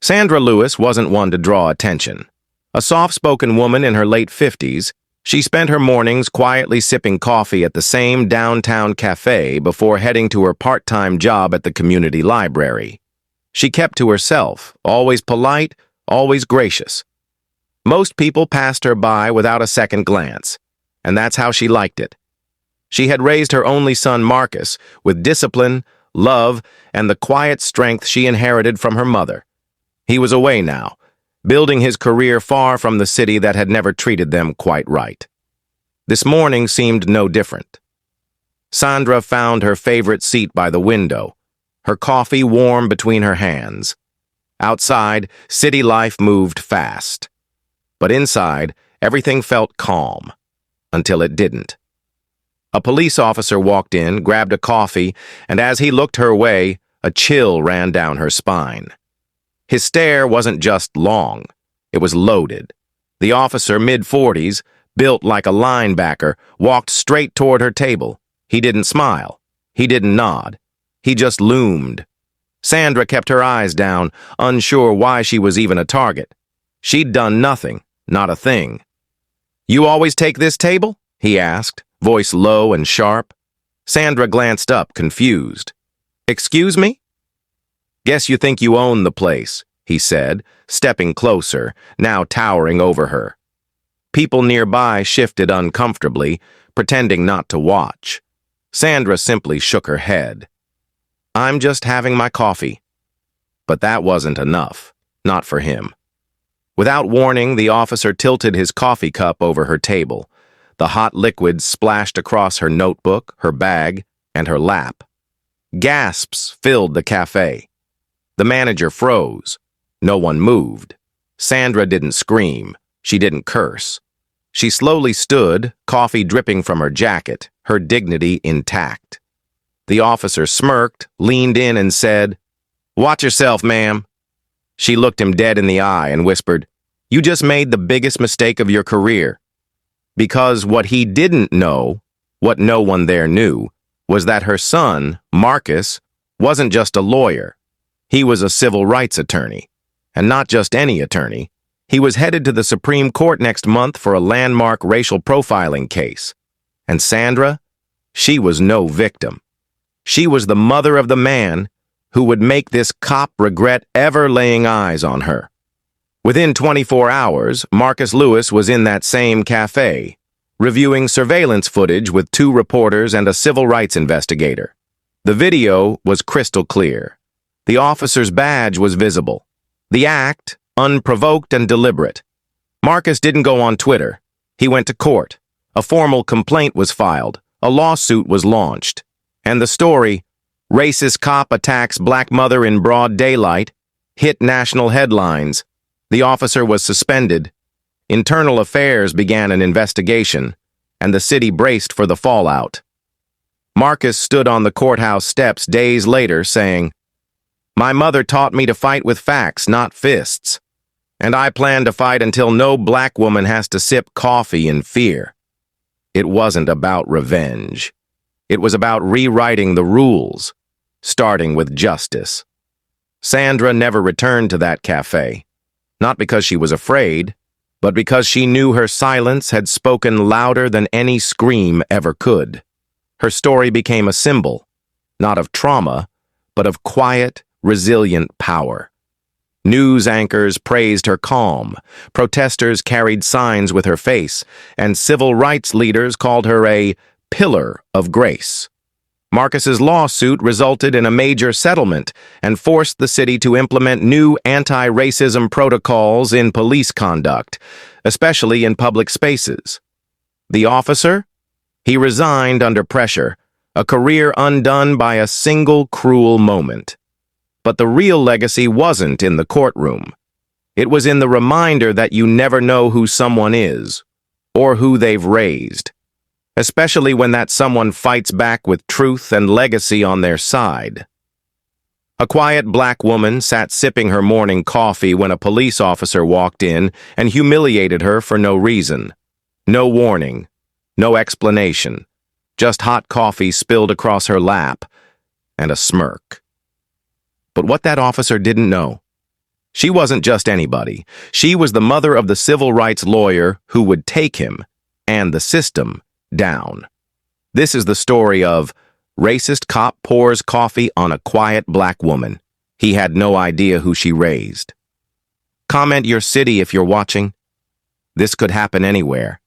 Sandra Lewis wasn't one to draw attention. A soft-spoken woman in her late 50s, she spent her mornings quietly sipping coffee at the same downtown cafe before heading to her part-time job at the community library. She kept to herself, always polite, always gracious. Most people passed her by without a second glance, and that's how she liked it. She had raised her only son Marcus with discipline, love, and the quiet strength she inherited from her mother. He was away now, building his career far from the city that had never treated them quite right. This morning seemed no different. Sandra found her favorite seat by the window, her coffee warm between her hands. Outside, city life moved fast. But inside, everything felt calm, until it didn't. A police officer walked in, grabbed a coffee, and as he looked her way, a chill ran down her spine. His stare wasn't just long, it was loaded. The officer, mid-40s, built like a linebacker, walked straight toward her table. He didn't smile. He didn't nod. He just loomed. Sandra kept her eyes down, unsure why she was even a target. She'd done nothing, not a thing. "You always take this table?" he asked, voice low and sharp. Sandra glanced up, confused. "Excuse me?" "Guess you think you own the place," he said, stepping closer, now towering over her. People nearby shifted uncomfortably, pretending not to watch. Sandra simply shook her head. "I'm just having my coffee." But that wasn't enough, not for him. Without warning, the officer tilted his coffee cup over her table. The hot liquid splashed across her notebook, her bag, and her lap. Gasps filled the cafe. The manager froze. No one moved. Sandra didn't scream. She didn't curse. She slowly stood, coffee dripping from her jacket, her dignity intact. The officer smirked, leaned in, and said, "Watch yourself, ma'am." She looked him dead in the eye and whispered, "You just made the biggest mistake of your career." Because what he didn't know, what no one there knew, was that her son, Marcus, wasn't just a lawyer. He was a civil rights attorney. And not just any attorney. He was headed to the Supreme Court next month for a landmark racial profiling case. And Sandra? She was no victim. She was the mother of the man who would make this cop regret ever laying eyes on her. Within 24 hours, Marcus Lewis was in that same cafe, reviewing surveillance footage with 2 reporters and a civil rights investigator. The video was crystal clear. The officer's badge was visible. The act, unprovoked and deliberate. Marcus didn't go on Twitter. He went to court. A formal complaint was filed. A lawsuit was launched. And the story, "Racist Cop Attacks Black Mother in Broad Daylight," hit national headlines. The officer was suspended. Internal Affairs began an investigation, and the city braced for the fallout. Marcus stood on the courthouse steps days later saying, "My mother taught me to fight with facts, not fists. And I plan to fight until no black woman has to sip coffee in fear." It wasn't about revenge. It was about rewriting the rules, starting with justice. Sandra never returned to that cafe, not because she was afraid, but because she knew her silence had spoken louder than any scream ever could. Her story became a symbol, not of trauma, but of quiet, resilient power. News anchors praised her calm, protesters carried signs with her face, and civil rights leaders called her a pillar of grace. Marcus's lawsuit resulted in a major settlement and forced the city to implement new anti-racism protocols in police conduct, especially in public spaces. The officer? He resigned under pressure, a career undone by a single cruel moment. But the real legacy wasn't in the courtroom. It was in the reminder that you never know who someone is, or who they've raised, especially when that someone fights back with truth and legacy on their side. A quiet black woman sat sipping her morning coffee when a police officer walked in and humiliated her for no reason. No warning, no explanation, just hot coffee spilled across her lap, and a smirk. But what that officer didn't know She wasn't just anybody. She was the mother of the civil rights lawyer who would take him and the system down. This is the story of racist cop pours coffee on a quiet black woman. He had no idea who she raised. Comment your city if you're watching. This could happen anywhere.